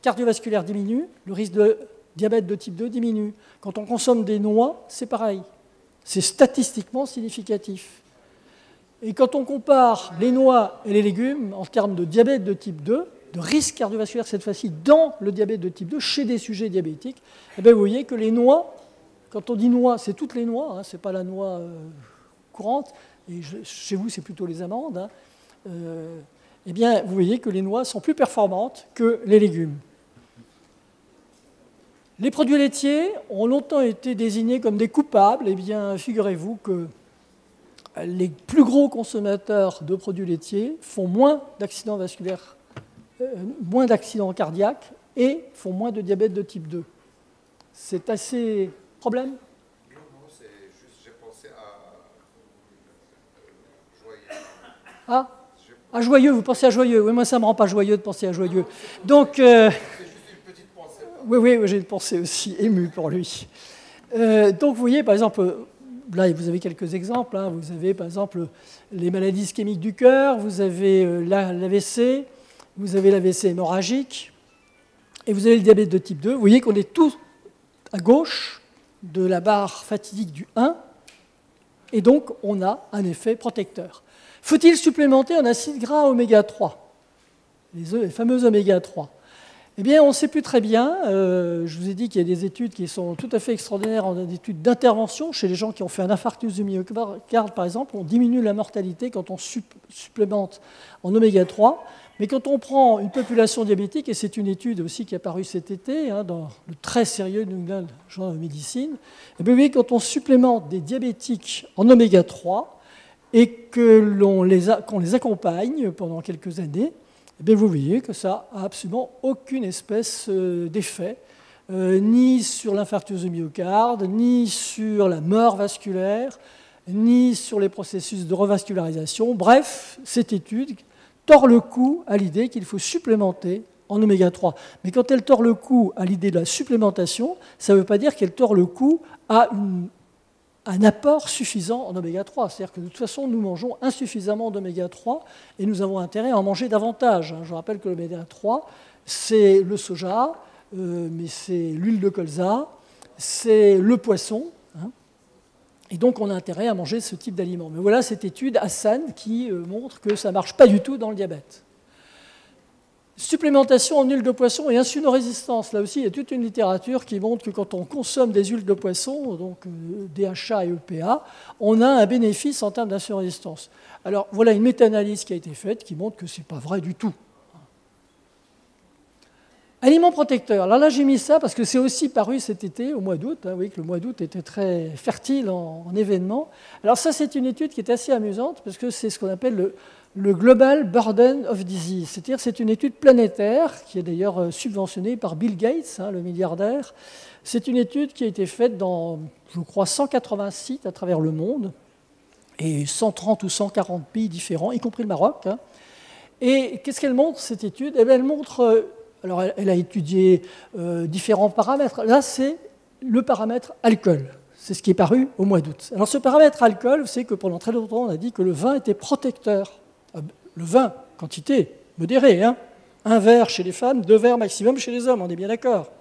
cardiovasculaire diminue, le risque de diabète de type 2 diminue. Quand on consomme des noix, c'est pareil. C'est statistiquement significatif. Et quand on compare les noix et les légumes en termes de diabète de type 2, de risque cardiovasculaire cette fois-ci dans le diabète de type 2, chez des sujets diabétiques, eh bien vous voyez que les noix, quand on dit noix, c'est toutes les noix, hein, ce n'est pas la noix courante, et chez vous c'est plutôt les amandes, hein, eh bien vous voyez que les noix sont plus performantes que les légumes. Les produits laitiers ont longtemps été désignés comme des coupables. Eh bien, figurez-vous que les plus gros consommateurs de produits laitiers font moins d'accidents vasculaires, moins d'accidents cardiaques et font moins de diabète de type 2. C'est assez... Problème? Non, c'est juste, j'ai pensé à joyeux. Ah, joyeux, vous pensez à joyeux. Oui, moi, ça ne me rend pas joyeux de penser à joyeux. Donc, c'est juste une petite pensée. Oui, j'ai une pensée aussi émue pour lui. Donc, vous voyez, par exemple, là, vous avez quelques exemples. Hein. Vous avez, par exemple, les maladies ischémiques du cœur, vous avez l'AVC, vous avez l'AVC hémorragique, et vous avez le diabète de type 2. Vous voyez qu'on est tous à gauche de la barre fatidique du 1, et donc on a un effet protecteur. Faut-il supplémenter en acides gras oméga 3, les fameux oméga 3? Eh bien, on ne sait plus très bien. Je vous ai dit qu'il y a des études qui sont tout à fait extraordinaires, des études d'intervention chez les gens qui ont fait un infarctus du myocarde, par exemple. On diminue la mortalité quand on supplémente en oméga 3. Mais quand on prend une population diabétique, et c'est une étude aussi qui est apparue cet été hein, dans le très sérieux New England Journal of Medicine, et bien, oui, quand on supplémente des diabétiques en oméga 3 et qu'on les accompagne pendant quelques années, et bien, vous voyez que ça n'a absolument aucune espèce d'effet, ni sur l'infarctus du myocarde, ni sur la mort vasculaire, ni sur les processus de revascularisation. Bref, cette étude tord le cou à l'idée qu'il faut supplémenter en oméga 3. Mais quand elle tord le cou à l'idée de la supplémentation, ça ne veut pas dire qu'elle tord le cou à un apport suffisant en oméga 3. C'est-à-dire que de toute façon, nous mangeons insuffisamment d'oméga 3 et nous avons intérêt à en manger davantage. Je rappelle que l'oméga 3, c'est le soja, mais c'est l'huile de colza, c'est le poisson. Et donc, on a intérêt à manger ce type d'aliments. Mais voilà cette étude Hassan qui montre que ça ne marche pas du tout dans le diabète. Supplémentation en huile de poisson et insulino-résistance. Là aussi, il y a toute une littérature qui montre que quand on consomme des huiles de poisson, donc DHA et EPA, on a un bénéfice en termes d'insulino-résistance. Alors voilà une méta-analyse qui a été faite qui montre que ce n'est pas vrai du tout. Aliments protecteurs. Alors là, j'ai mis ça parce que c'est aussi paru cet été, au mois d'août. Vous voyez que le mois d'août était très fertile en événements. Alors ça, c'est une étude qui est assez amusante parce que c'est ce qu'on appelle le Global Burden of Disease. C'est-à-dire c'est une étude planétaire qui est d'ailleurs subventionnée par Bill Gates, le milliardaire. C'est une étude qui a été faite dans, je crois, 180 sites à travers le monde et 130 ou 140 pays différents, y compris le Maroc. Et qu'est-ce qu'elle montre, cette étude? Eh bien, elle montre... Alors, elle a étudié différents paramètres. Là, c'est le paramètre alcool. C'est ce qui est paru au mois d'août. Alors, ce paramètre alcool, vous savez que pendant très longtemps, on a dit que le vin était protecteur. Le vin, quantité modérée, hein. 1 verre chez les femmes, 2 verres maximum chez les hommes, on est bien d'accord.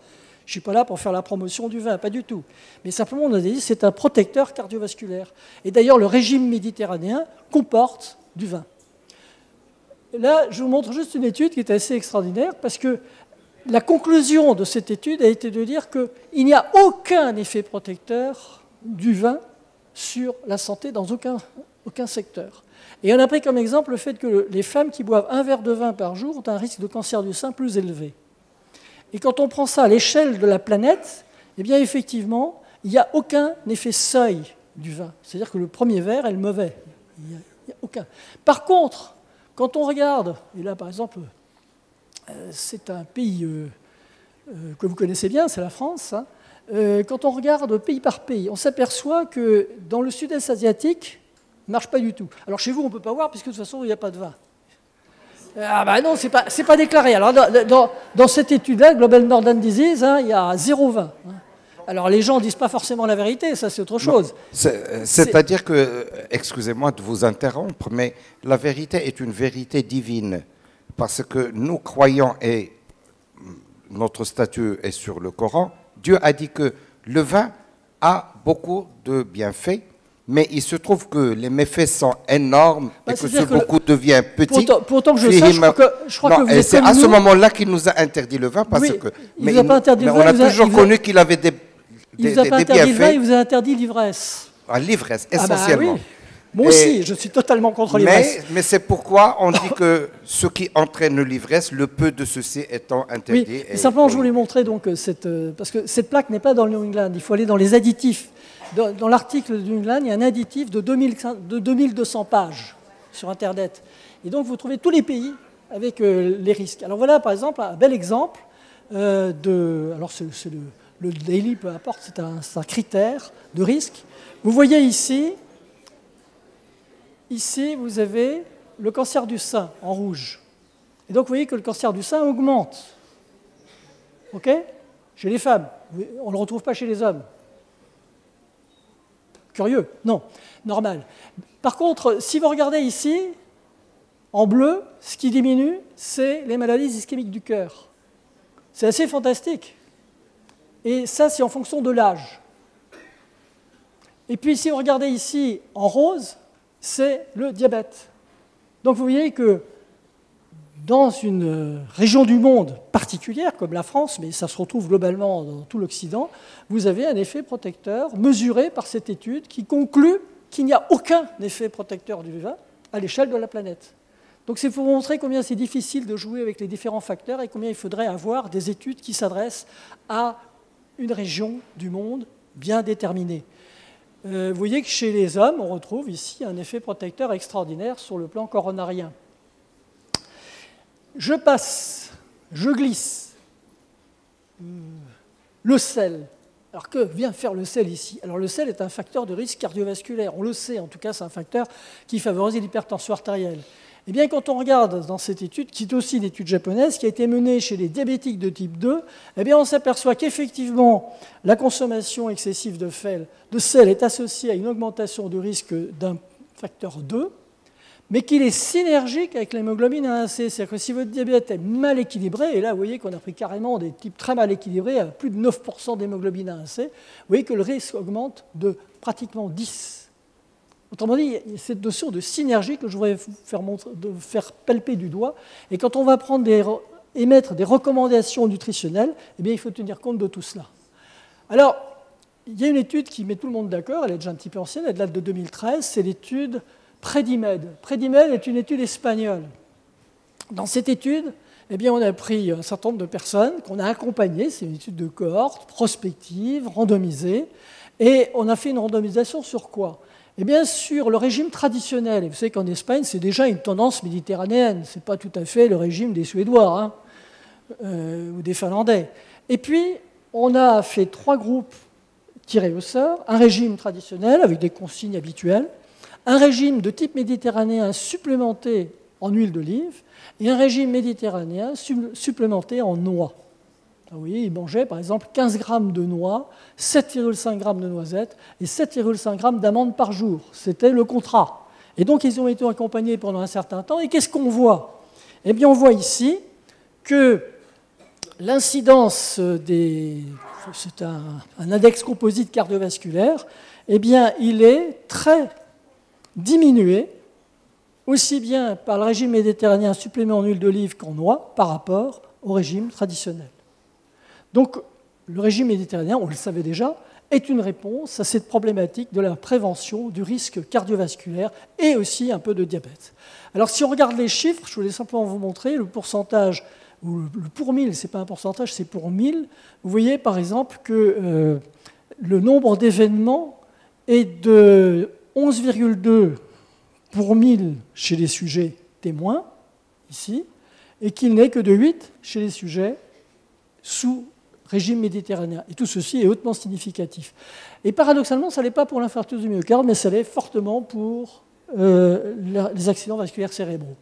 Je ne suis pas là pour faire la promotion du vin, pas du tout. Mais simplement, on a dit que c'est un protecteur cardiovasculaire. Et d'ailleurs, le régime méditerranéen comporte du vin. Là, je vous montre juste une étude qui est assez extraordinaire parce que la conclusion de cette étude a été de dire qu'il n'y a aucun effet protecteur du vin sur la santé dans aucun secteur. Et on a pris comme exemple le fait que les femmes qui boivent 1 verre de vin par jour ont un risque de cancer du sein plus élevé. Et quand on prend ça à l'échelle de la planète, eh bien effectivement, il n'y a aucun effet seuil du vin. C'est-à-dire que le premier verre est le mauvais. Il n'y a aucun. Par contre, quand on regarde, et là par exemple, c'est un pays que vous connaissez bien, c'est la France, hein, quand on regarde pays par pays, on s'aperçoit que dans le sud-est asiatique, ça ne marche pas du tout. Alors chez vous, on ne peut pas voir, puisque de toute façon, il n'y a pas de vin. Ah ben non, c'est pas déclaré. Alors dans cette étude-là, Global Northern Disease, hein, il y a 0 vin. Hein. Alors les gens ne disent pas forcément la vérité, ça c'est autre chose. C'est-à-dire que, excusez-moi de vous interrompre, mais la vérité est une vérité divine. Parce que nous croyons, et notre statut est sur le Coran, Dieu a dit que le vin a beaucoup de bienfaits, mais il se trouve que les méfaits sont énormes et que ce beaucoup devient petit. Pourtant que je sache, je crois que vous êtes c'est à ce moment-là qu'il nous a interdit le vin, parce que... Il vous a pas interdit le vin, on a toujours connu qu'il avait des il vous a pas interdit le vin, il vous a interdit l'ivresse. Ah, l'ivresse, essentiellement. Oui. Moi aussi, je suis totalement contre l'ivresse. Mais c'est pourquoi on dit que ce qui entraîne l'ivresse, le peu de ceci étant interdit. Oui, et simplement, je voulais montrer donc parce que cette plaque n'est pas dans le New England, il faut aller dans les additifs. Dans l'article du New England, il y a un additif de 2200 pages sur Internet. Et donc, vous trouvez tous les pays avec les risques. Alors voilà, par exemple, un bel exemple alors c'est le daily, peu importe, c'est un critère de risque. Vous voyez ici, vous avez le cancer du sein en rouge. Et donc, vous voyez que le cancer du sein augmente. OK? Chez les femmes. On ne le retrouve pas chez les hommes. Curieux? Non. Normal. Par contre, si vous regardez ici, en bleu, ce qui diminue, c'est les maladies ischémiques du cœur. C'est assez fantastique. Et ça, c'est en fonction de l'âge. Et puis, si vous regardez ici, en rose, c'est le diabète. Donc, vous voyez que dans une région du monde particulière, comme la France, mais ça se retrouve globalement dans tout l'Occident, vous avez un effet protecteur mesuré par cette étude qui conclut qu'il n'y a aucun effet protecteur du vin à l'échelle de la planète. Donc, c'est pour vous montrer combien c'est difficile de jouer avec les différents facteurs et combien il faudrait avoir des études qui s'adressent à une région du monde bien déterminée. Vous voyez que chez les hommes, on retrouve ici un effet protecteur extraordinaire sur le plan coronarien. Je passe, je glisse. Le sel. Alors que vient faire le sel ici? Alors le sel est un facteur de risque cardiovasculaire. On le sait, en tout cas, c'est un facteur qui favorise l'hypertension artérielle. Eh bien, quand on regarde dans cette étude, qui est aussi une étude japonaise, qui a été menée chez les diabétiques de type 2, eh bien, on s'aperçoit qu'effectivement, la consommation excessive de sel est associée à une augmentation du risque d'un facteur 2, mais qu'il est synergique avec l'hémoglobine A1C. C'est-à-dire que si votre diabète est mal équilibré, et là, vous voyez qu'on a pris carrément des types très mal équilibrés, à plus de 9% d'hémoglobine A1C, vous voyez que le risque augmente de pratiquement 10%. Autrement dit, il y a cette notion de synergie que je voudrais faire palper du doigt. Et quand on va prendre des émettre des recommandations nutritionnelles, eh bien, il faut tenir compte de tout cela. Alors, il y a une étude qui met tout le monde d'accord, elle est déjà un petit peu ancienne, elle date de 2013, c'est l'étude Predimed. Predimed est une étude espagnole. Dans cette étude, eh bien, on a pris un certain nombre de personnes qu'on a accompagnées, c'est une étude de cohorte, prospective, randomisée, et on a fait une randomisation sur quoi? Eh bien, sur le régime traditionnel. Et vous savez qu'en Espagne, c'est déjà une tendance méditerranéenne. Ce n'est pas tout à fait le régime des Suédois ou des Finlandais. Et puis, on a fait 3 groupes tirés au sort. Un régime traditionnel avec des consignes habituelles. Un régime de type méditerranéen supplémenté en huile d'olive. Et un régime méditerranéen supplémenté en noix. Vous voyez, ils mangeaient par exemple 15 grammes de noix, 7,5 grammes de noisettes et 7,5 grammes d'amandes par jour. C'était le contrat. Et donc, ils ont été accompagnés pendant un certain temps. Et qu'est-ce qu'on voit? Eh bien, on voit ici que l'incidence des... C'est un index composite cardiovasculaire. Eh bien, il est très diminué, aussi bien par le régime méditerranéen supplément en huile d'olive qu'en noix, par rapport au régime traditionnel. Donc, le régime méditerranéen, on le savait déjà, est une réponse à cette problématique de la prévention du risque cardiovasculaire et aussi un peu de diabète. Alors, si on regarde les chiffres, je voulais simplement vous montrer le pourcentage, ou le pour 1000, ce n'est pas un pourcentage, c'est pour 1000. Vous voyez, par exemple, que le nombre d'événements est de 11,2 pour 1000 chez les sujets témoins, ici, et qu'il n'est que de 8 chez les sujets sous régime méditerranéen. Et tout ceci est hautement significatif. Et paradoxalement, ça n'est pas pour l'infarctus du myocarde, mais ça l'est fortement pour les accidents vasculaires cérébraux.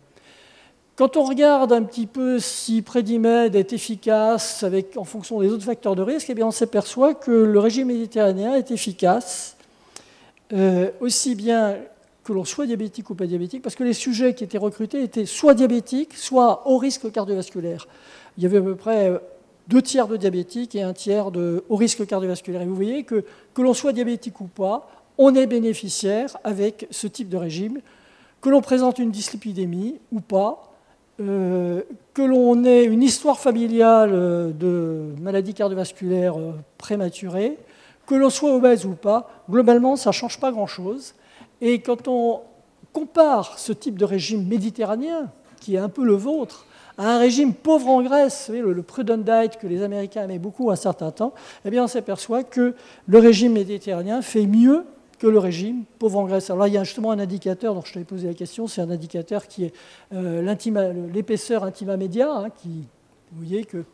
Quand on regarde un petit peu si Predimed est efficace en fonction des autres facteurs de risque, eh bien on s'aperçoit que le régime méditerranéen est efficace aussi bien que l'on soit diabétique ou pas diabétique, parce que les sujets qui étaient recrutés étaient soit diabétiques, soit haut risque cardiovasculaire. Il y avait à peu près 2 tiers de diabétiques et 1 tiers de haut risque cardiovasculaire. Et vous voyez que l'on soit diabétique ou pas, on est bénéficiaire avec ce type de régime, que l'on présente une dyslipidémie ou pas, que l'on ait une histoire familiale de maladie cardiovasculaire prématurée, que l'on soit obèse ou pas, globalement, ça ne change pas grand-chose. Et quand on compare ce type de régime méditerranéen, qui est un peu le vôtre, à un régime pauvre en graisse, vous voyez, le prudent diet que les Américains aimaient beaucoup un certain temps, eh bien on s'aperçoit que le régime méditerranéen fait mieux que le régime pauvre en graisse. Alors là, il y a justement un indicateur dont je t'avais posé la question, c'est un indicateur qui est l'épaisseur intima média, qui, vous voyez que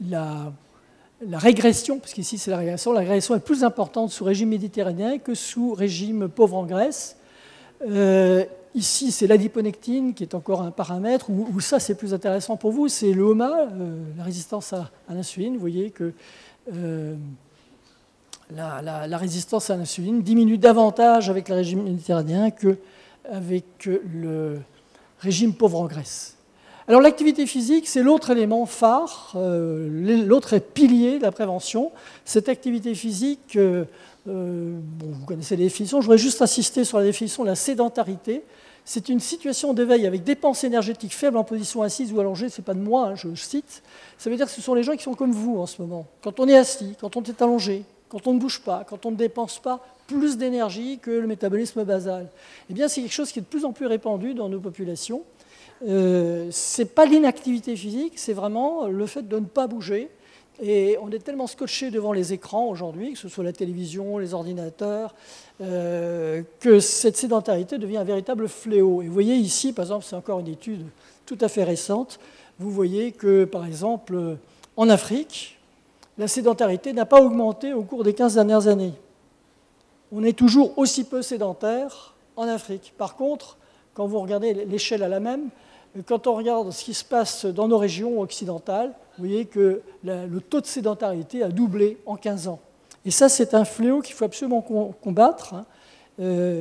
la régression, parce qu'ici c'est la régression est plus importante sous régime méditerranéen que sous régime pauvre en graisse. Ici, c'est l'adiponectine qui est encore un paramètre, où ça c'est plus intéressant pour vous, c'est le HOMA, la résistance à l'insuline. Vous voyez que la résistance à l'insuline diminue davantage avec le régime méditerranéen qu'avec le régime pauvre en graisse. Alors l'activité physique, c'est l'autre élément phare, l'autre pilier de la prévention. Cette activité physique, vous connaissez les définitions, je voudrais juste insister sur la définition de la sédentarité. C'est une situation d'éveil avec dépenses énergétiques faibles en position assise ou allongée, ce n'est pas de moi, je cite. Ça veut dire que ce sont les gens qui sont comme vous en ce moment. Quand on est assis, quand on est allongé, quand on ne bouge pas, quand on ne dépense pas plus d'énergie que le métabolisme basal, eh bien c'est quelque chose qui est de plus en plus répandu dans nos populations. Ce n'est pas l'inactivité physique, c'est vraiment le fait de ne pas bouger. Et on est tellement scotché devant les écrans aujourd'hui, que ce soit la télévision, les ordinateurs, que cette sédentarité devient un véritable fléau. Et vous voyez ici, par exemple, c'est encore une étude tout à fait récente, vous voyez que, par exemple, en Afrique, la sédentarité n'a pas augmenté au cours des 15 dernières années. On est toujours aussi peu sédentaire en Afrique. Par contre, quand vous regardez l'échelle à la même, quand on regarde ce qui se passe dans nos régions occidentales, vous voyez que le taux de sédentarité a doublé en 15 ans. Et ça, c'est un fléau qu'il faut absolument combattre,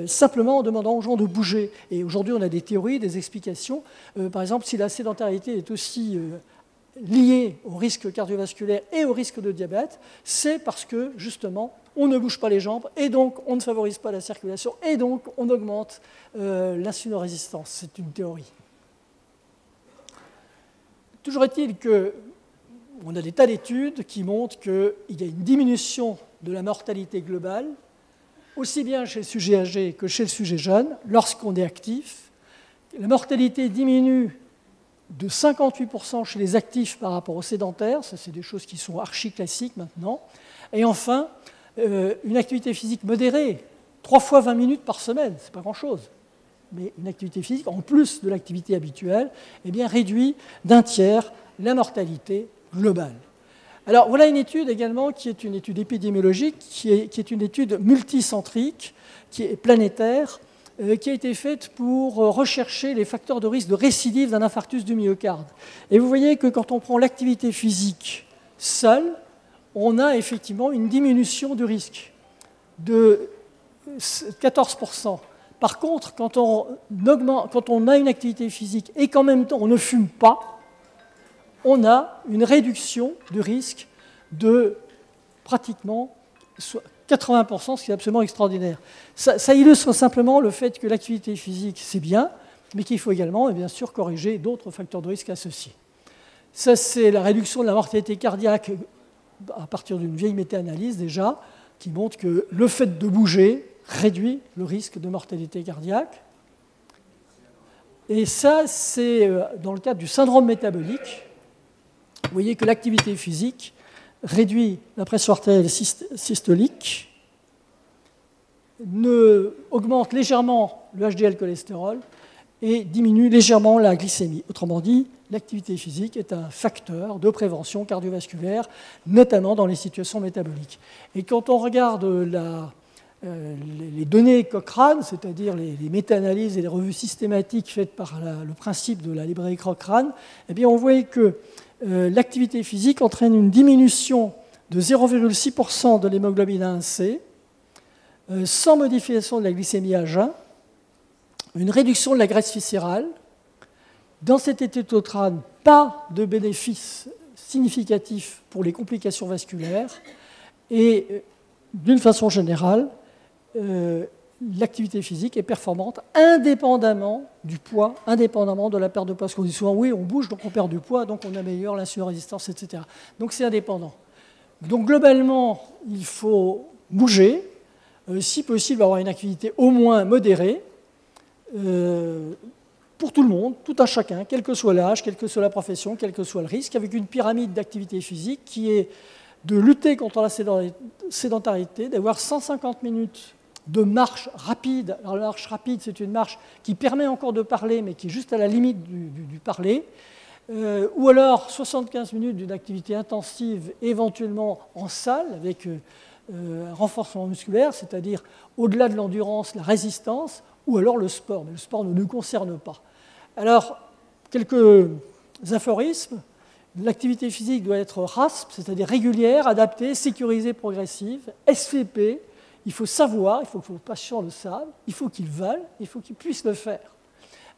simplement en demandant aux gens de bouger. Et aujourd'hui, on a des théories, des explications. Par exemple, si la sédentarité est aussi liée au risque cardiovasculaire et au risque de diabète, c'est parce que, justement, on ne bouge pas les jambes, et donc on ne favorise pas la circulation, et donc on augmente l'insulinorésistance. C'est une théorie. Toujours est-il qu'on a des tas d'études qui montrent qu'il y a une diminution de la mortalité globale, aussi bien chez le sujet âgé que chez le sujet jeune, lorsqu'on est actif. La mortalité diminue de 58% chez les actifs par rapport aux sédentaires, ça c'est des choses qui sont archi-classiques maintenant. Et enfin, une activité physique modérée, 3 fois 20 minutes par semaine, c'est pas grand-chose, mais une activité physique, en plus de l'activité habituelle, eh bien, réduit d'un tiers la mortalité globale. Alors voilà une étude également qui est une étude épidémiologique, qui est une étude multicentrique, qui est planétaire, qui a été faite pour rechercher les facteurs de risque de récidive d'un infarctus du myocarde. Et vous voyez que quand on prend l'activité physique seule, on a effectivement une diminution du risque de 14%. Par contre, quand on a une activité physique et qu'en même temps on ne fume pas, on a une réduction du risque de pratiquement 80%, ce qui est absolument extraordinaire. Ça illustre simplement le fait que l'activité physique, c'est bien, mais qu'il faut également, et bien sûr, corriger d'autres facteurs de risque associés. Ça, c'est la réduction de la mortalité cardiaque à partir d'une vieille méta-analyse déjà, qui montre que le fait de bouger réduit le risque de mortalité cardiaque. Et ça, c'est dans le cadre du syndrome métabolique. Vous voyez que l'activité physique réduit la pression artérielle systolique, augmente légèrement le HDL cholestérol et diminue légèrement la glycémie. Autrement dit, l'activité physique est un facteur de prévention cardiovasculaire, notamment dans les situations métaboliques. Et quand on regarde les données Cochrane, c'est-à-dire les méta-analyses et les revues systématiques faites par le principe de la librairie Cochrane, eh bien on voit que l'activité physique entraîne une diminution de 0,6% de l'hémoglobine A1C, sans modification de la glycémie à jeun, une réduction de la graisse viscérale. Dans cette étude Cochrane, pas de bénéfice significatif pour les complications vasculaires et d'une façon générale, l'activité physique est performante indépendamment du poids, indépendamment de la perte de poids. Parce qu'on dit souvent, oui, on bouge, donc on perd du poids, donc on améliore l'insulino-résistance, etc. Donc c'est indépendant. Donc globalement, il faut bouger, si possible avoir une activité au moins modérée, pour tout le monde, tout un chacun, quel que soit l'âge, quelle que soit la profession, quel que soit le risque, avec une pyramide d'activité physique qui est de lutter contre la sédentarité, d'avoir 150 minutes de marche rapide. Alors la marche rapide, c'est une marche qui permet encore de parler, mais qui est juste à la limite du parler. Ou alors 75 minutes d'une activité intensive, éventuellement en salle, avec un renforcement musculaire, c'est-à-dire au-delà de l'endurance, la résistance, ou alors le sport. Mais le sport ne nous concerne pas. Alors, quelques aphorismes. L'activité physique doit être RASP, c'est-à-dire régulière, adaptée, sécurisée, progressive. SVP, il faut savoir, il faut que vos patients le savent, il faut qu'ils veulent, il faut qu'ils puissent le faire.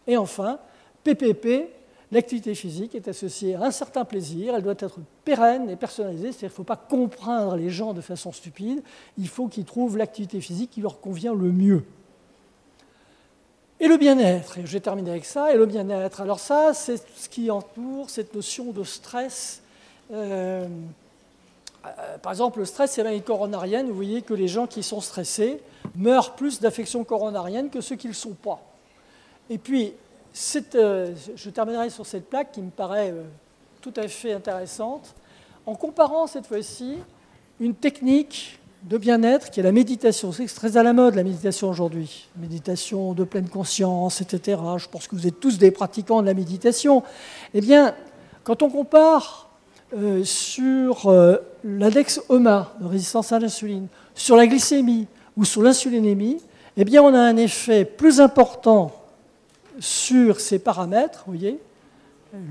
Et enfin, PPP, l'activité physique est associée à un certain plaisir, elle doit être pérenne et personnalisée, c'est-à-dire qu'il ne faut pas contraindre les gens de façon stupide, il faut qu'ils trouvent l'activité physique qui leur convient le mieux. Et le bien-être, et je vais terminer avec ça, et le bien-être. Alors ça, c'est ce qui entoure cette notion de stress. Par exemple, le stress, c'est la maladie coronarienne. Vous voyez que les gens qui sont stressés meurent plus d'affections coronariennes que ceux qui ne le sont pas. Et puis, je terminerai sur cette plaque qui me paraît tout à fait intéressante, en comparant cette fois-ci une technique de bien-être qui est la méditation. C'est très à la mode, la méditation aujourd'hui. Méditation de pleine conscience, etc. Je pense que vous êtes tous des pratiquants de la méditation. Eh bien, quand on compare sur l'index OMA, de résistance à l'insuline, sur la glycémie ou sur l'insulinémie, eh bien, on a un effet plus important sur ces paramètres. Vous voyez,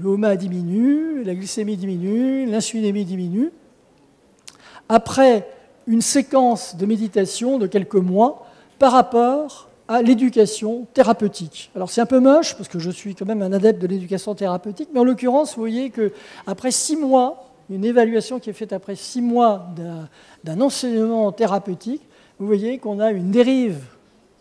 l'OMA diminue, la glycémie diminue, l'insulinémie diminue. Après une séquence de méditation de quelques mois par rapport à l'éducation thérapeutique. Alors c'est un peu moche, parce que je suis quand même un adepte de l'éducation thérapeutique, mais en l'occurrence, vous voyez qu'après 6 mois, une évaluation qui est faite après 6 mois d'un enseignement thérapeutique, vous voyez qu'on a une dérive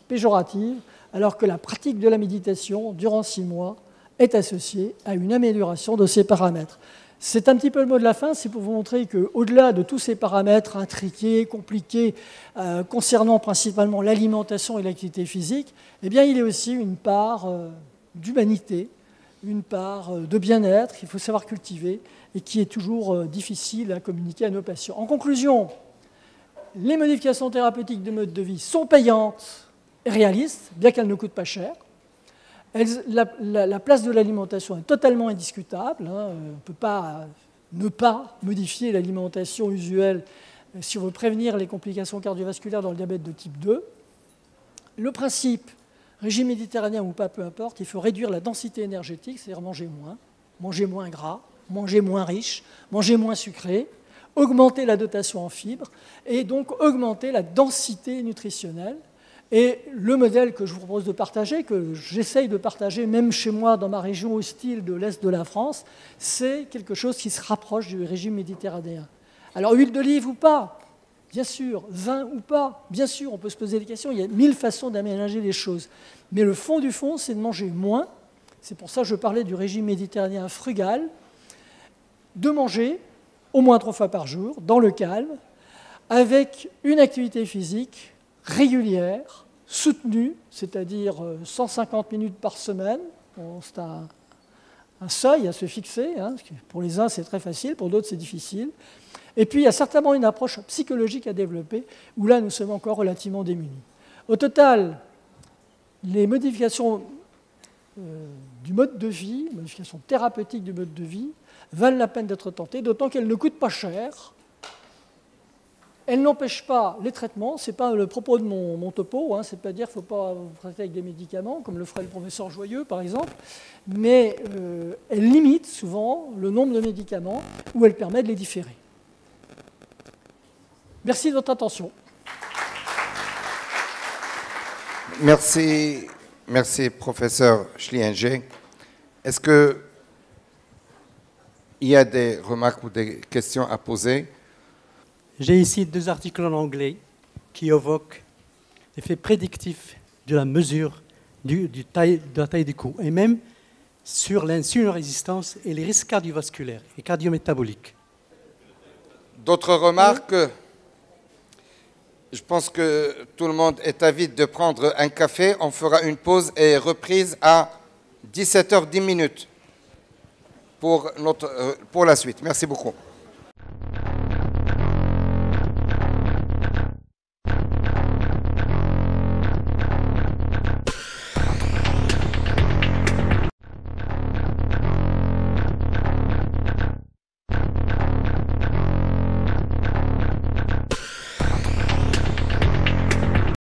péjorative, alors que la pratique de la méditation, durant 6 mois, est associée à une amélioration de ces paramètres. C'est un petit peu le mot de la fin, c'est pour vous montrer qu'au-delà de tous ces paramètres intriqués, compliqués, concernant principalement l'alimentation et l'activité physique, eh bien, il y a aussi une part d'humanité, une part de bien-être qu'il faut savoir cultiver et qui est toujours difficile à communiquer à nos patients. En conclusion, les modifications thérapeutiques de mode de vie sont payantes et réalistes, bien qu'elles ne coûtent pas cher. La place de l'alimentation est totalement indiscutable. On ne peut pas ne pas modifier l'alimentation usuelle si on veut prévenir les complications cardiovasculaires dans le diabète de type 2. Le principe, régime méditerranéen ou pas, peu importe, il faut réduire la densité énergétique, c'est-à-dire manger moins gras, manger moins riche, manger moins sucré, augmenter la dotation en fibres et donc augmenter la densité nutritionnelle. Et le modèle que je vous propose de partager, que j'essaye de partager même chez moi dans ma région hostile de l'Est de la France, c'est quelque chose qui se rapproche du régime méditerranéen. Alors huile d'olive ou pas, bien sûr, vin ou pas, bien sûr, on peut se poser des questions, il y a 1000 façons d'aménager les choses. Mais le fond du fond, c'est de manger moins, c'est pour ça que je parlais du régime méditerranéen frugal, de manger au moins 3 fois par jour, dans le calme, avec une activité physique régulière, soutenue, c'est-à-dire 150 minutes par semaine. Bon, c'est un seuil à se fixer. Hein, parce que pour les uns, c'est très facile, pour d'autres, c'est difficile. Et puis, il y a certainement une approche psychologique à développer, où là, nous sommes encore relativement démunis. Au total, les modifications du mode de vie, modifications thérapeutiques du mode de vie, valent la peine d'être tentées, d'autant qu'elles ne coûtent pas cher. Elles n'empêchent pas les traitements, ce n'est pas le propos de mon topo, hein, c'est pas dire qu'il ne faut pas vous traiter avec des médicaments, comme le ferait le professeur Joyeux par exemple, mais elles limitent souvent le nombre de médicaments ou elles permettent de les différer. Merci de votre attention. Merci, professeur Schlienger. Est-ce qu'il y a des remarques ou des questions à poser? J'ai ici 2 articles en anglais qui évoquent l'effet prédictif de la mesure de la taille du cou, et même sur l'insulinorésistance et les risques cardiovasculaires et cardiométaboliques. D'autres remarques? Je pense que tout le monde est avide de prendre un café. On fera une pause et reprise à 17h10 pour la suite. Merci beaucoup.